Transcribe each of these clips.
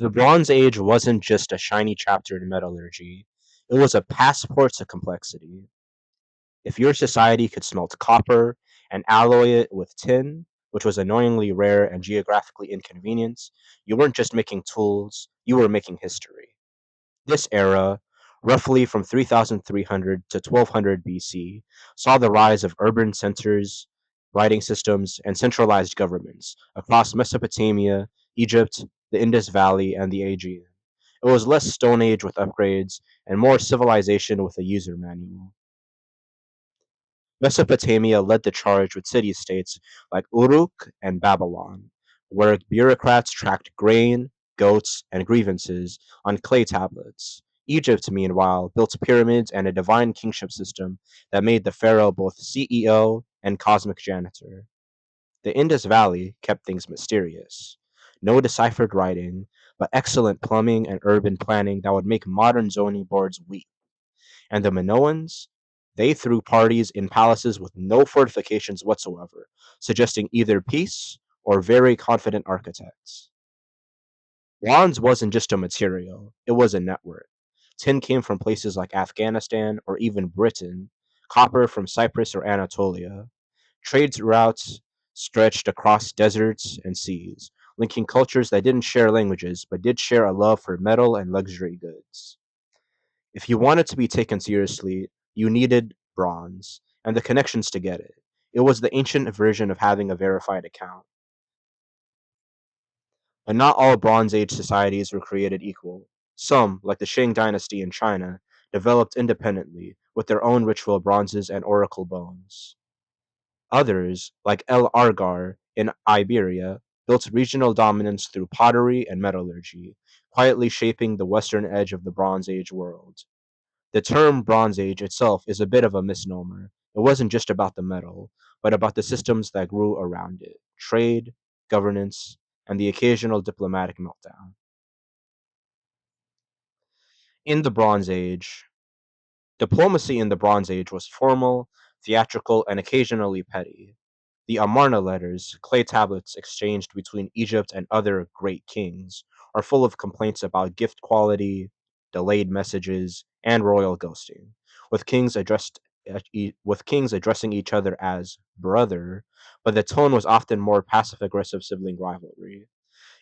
The Bronze Age wasn't just a shiny chapter in metallurgy, it was a passport to complexity. If your society could smelt copper and alloy it with tin, which was annoyingly rare and geographically inconvenient, you weren't just making tools, you were making history. This era, roughly from 3300 to 1200 BC, saw the rise of urban centers, writing systems, and centralized governments across Mesopotamia, Egypt, the Indus Valley, and the Aegean. It was less Stone Age with upgrades and more civilization with a user manual. Mesopotamia led the charge with city-states like Uruk and Babylon, where bureaucrats tracked grain, goats, and grievances on clay tablets. Egypt, meanwhile, built pyramids and a divine kingship system that made the pharaoh both CEO and cosmic janitor. The Indus Valley kept things mysterious. No deciphered writing, but excellent plumbing and urban planning that would make modern zoning boards weak. And the Minoans, they threw parties in palaces with no fortifications whatsoever, suggesting either peace or very confident architects. Bronze wasn't just a material, it was a network. Tin came from places like Afghanistan or even Britain, copper from Cyprus or Anatolia. Trade routes stretched across deserts and seas, linking cultures that didn't share languages but did share a love for metal and luxury goods. If you wanted to be taken seriously, you needed bronze and the connections to get it. It was the ancient version of having a verified account. But not all Bronze Age societies were created equal. Some, like the Shang dynasty in China, developed independently with their own ritual bronzes and oracle bones. Others, like El Argar in Iberia, built regional dominance through pottery and metallurgy, quietly shaping the western edge of the Bronze Age world. The term Bronze Age itself is a bit of a misnomer. It wasn't just about the metal, but about the systems that grew around it trade, governance, and the occasional diplomatic meltdown. In the Bronze Age, diplomacy in the Bronze Age was formal, theatrical, and occasionally petty. The Amarna letters, clay tablets exchanged between Egypt and other great kings, are full of complaints about gift quality, delayed messages, and royal ghosting, with kings addressing each other as brother, but the tone was often more passive-aggressive sibling rivalry.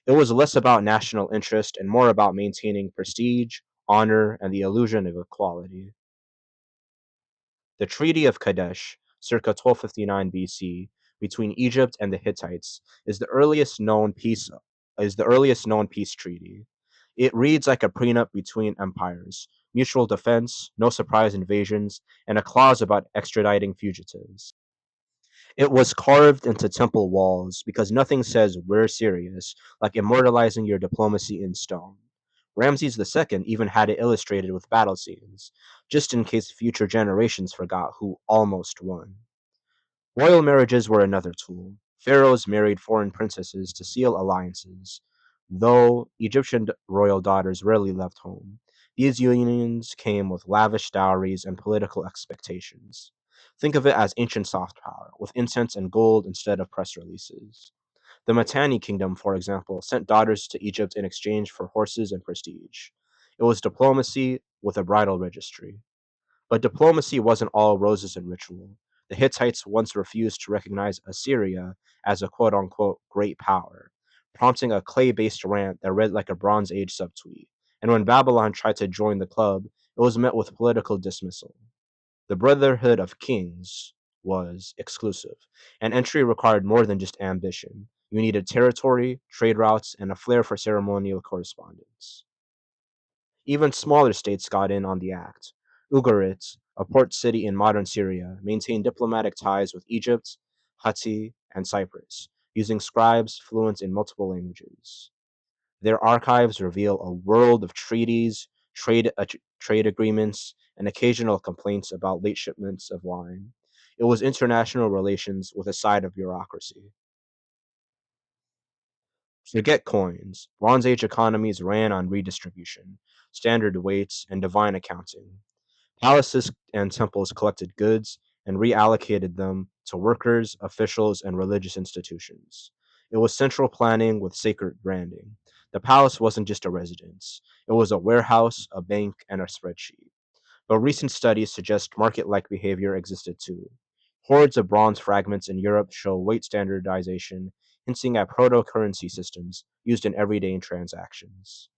It was less about national interest and more about maintaining prestige, honor, and the illusion of equality. The Treaty of Kadesh, circa 1259 BC, between Egypt and the Hittites, is the earliest known peace treaty. It reads like a prenup between empires, mutual defense, no surprise invasions, and a clause about extraditing fugitives. It was carved into temple walls because nothing says we're serious like immortalizing your diplomacy in stone. Ramses II even had it illustrated with battle scenes, just in case future generations forgot who almost won. Royal marriages were another tool. Pharaohs married foreign princesses to seal alliances, though Egyptian royal daughters rarely left home. These unions came with lavish dowries and political expectations. Think of it as ancient soft power, with incense and gold instead of press releases. The Mitanni kingdom, for example, sent daughters to Egypt in exchange for horses and prestige. It was diplomacy with a bridal registry. But diplomacy wasn't all roses and ritual. The Hittites once refused to recognize Assyria as a quote unquote great power, prompting a clay based rant that read like a Bronze Age subtweet. And when Babylon tried to join the club, it was met with political dismissal. The Brotherhood of Kings was exclusive, and entry required more than just ambition. You needed territory, trade routes, and a flair for ceremonial correspondence. Even smaller states got in on the act. Ugarit, a port city in modern Syria, maintained diplomatic ties with Egypt, Hatti, and Cyprus, using scribes fluent in multiple languages. Their archives reveal a world of treaties, trade agreements, and occasional complaints about late shipments of wine. It was international relations with a side of bureaucracy. Forget coins. Bronze Age economies ran on redistribution, standard weights, and divine accounting. Palaces and temples collected goods and reallocated them to workers, officials, and religious institutions. It was central planning with sacred branding. The palace wasn't just a residence, it was a warehouse, a bank, and a spreadsheet. But recent studies suggest market like behavior existed too. Hordes of bronze fragments in Europe show weight standardization, hinting at proto currency systems used in everyday transactions.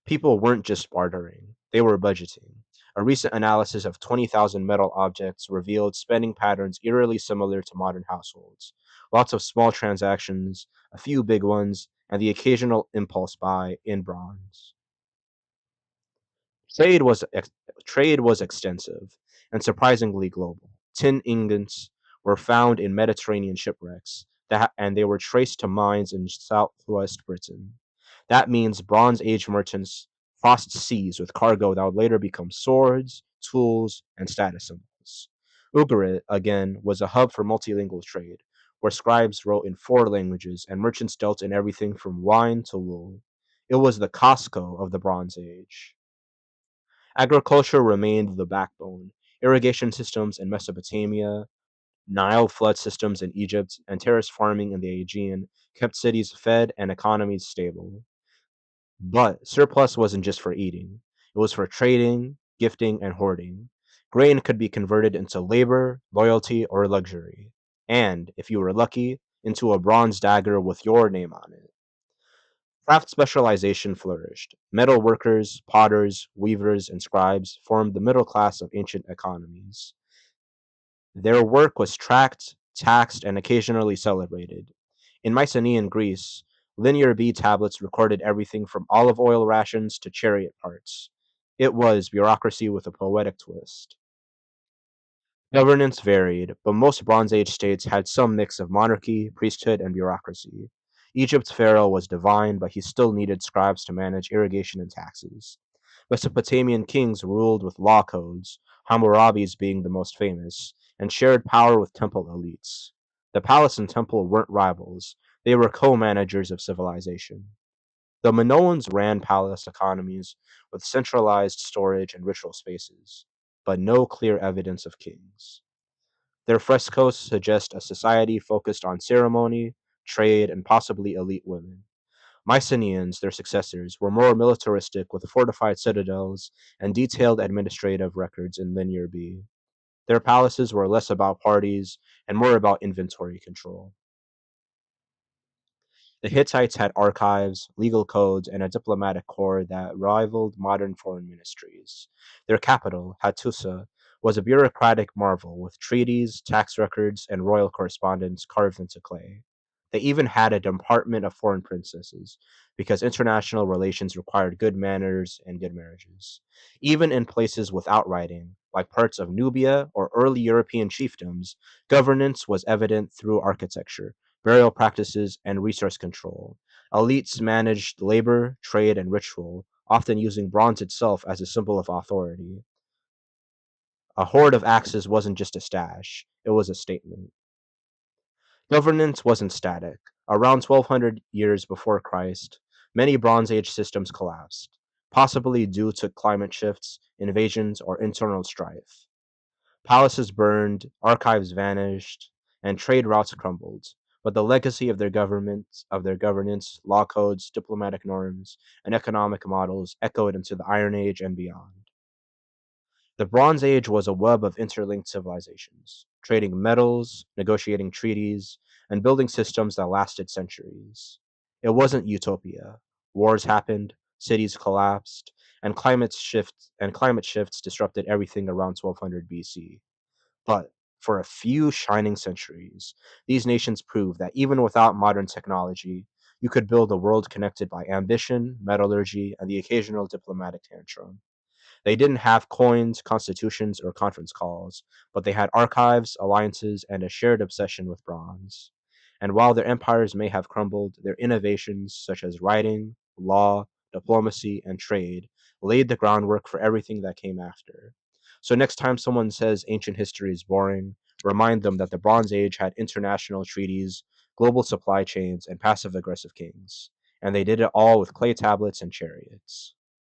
People weren't just bartering, they were budgeting. A recent analysis of 20,000 metal objects revealed spending patterns eerily similar to modern households. Lots of small transactions, a few big ones, and the occasional impulse buy in bronze. Trade was ex- Trade was extensive and surprisingly global. Tin ingots were found in Mediterranean shipwrecks, and they were traced to mines in southwest Britain. That means Bronze Age merchants crossed seas with cargo that would later become swords, tools, and status symbols. Ugarit, again, was a hub for multilingual trade, where scribes wrote in 4 languages and merchants dealt in everything from wine to wool. It was the Costco of the Bronze Age. Agriculture remained the backbone. Irrigation systems in Mesopotamia, Nile flood systems in Egypt, and terrace farming in the Aegean kept cities fed and economies stable. But surplus wasn't just for eating, it was for trading, gifting, and hoarding. Grain could be converted into labor, loyalty, or luxury. And, if you were lucky, into a bronze dagger with your name on it. Craft specialization flourished. Metal workers, potters, weavers, and scribes formed the middle class of ancient economies. Their work was tracked, taxed, and occasionally celebrated. In Mycenaean Greece, linear B tablets recorded everything from olive oil rations to chariot parts. It was bureaucracy with a poetic twist. Governance varied, but most Bronze Age states had some mix of monarchy, priesthood, and bureaucracy. Egypt's pharaoh was divine, but he still needed scribes to manage irrigation and taxes. Mesopotamian kings ruled with law codes, Hammurabi's being the most famous, and shared power with temple elites. The palace and temple weren't rivals, they were co managers of civilization. The Minoans ran palace economies with centralized storage and ritual spaces, but no clear evidence of kings. Their frescoes suggest a society focused on ceremony, trade, and possibly elite women. Mycenaeans, their successors, were more militaristic with fortified citadels and detailed administrative records in Linear B. Their palaces were less about parties and more about inventory control. The Hittites had archives, legal codes, and a diplomatic corps that rivaled modern foreign ministries. Their capital, Hattusa, was a bureaucratic marvel with treaties, tax records, and royal correspondence carved into clay. They even had a department of foreign princesses because international relations required good manners and good marriages. Even in places without writing, like parts of Nubia or early European chiefdoms, governance was evident through architecture, burial practices, and resource control. Elites managed labor, trade, and ritual, often using bronze itself as a symbol of authority. A hoard of axes wasn't just a stash, it was a statement. Governance wasn't static. Around 1200 years before Christ, many Bronze Age systems collapsed, possibly due to climate shifts, invasions, or internal strife. Palaces burned, archives vanished, and trade routes crumbled. But the legacy of their governance, law codes, diplomatic norms, and economic models echoed into the Iron Age and beyond. The Bronze Age was a web of interlinked civilizations, trading metals, negotiating treaties, and building systems that lasted centuries. It wasn't utopia. Wars happened, cities collapsed, and climate shifts disrupted everything around 1200 BC. But for a few shining centuries, these nations proved that even without modern technology, you could build a world connected by ambition, metallurgy, and the occasional diplomatic tantrum. They didn't have coins, constitutions, or conference calls, but they had archives, alliances, and a shared obsession with bronze. And while their empires may have crumbled, their innovations, such as writing, law, diplomacy, and trade, laid the groundwork for everything that came after. So next time someone says ancient history is boring, remind them that the Bronze Age had international treaties, global supply chains, and passive aggressive kings. And they did it all with clay tablets and chariots.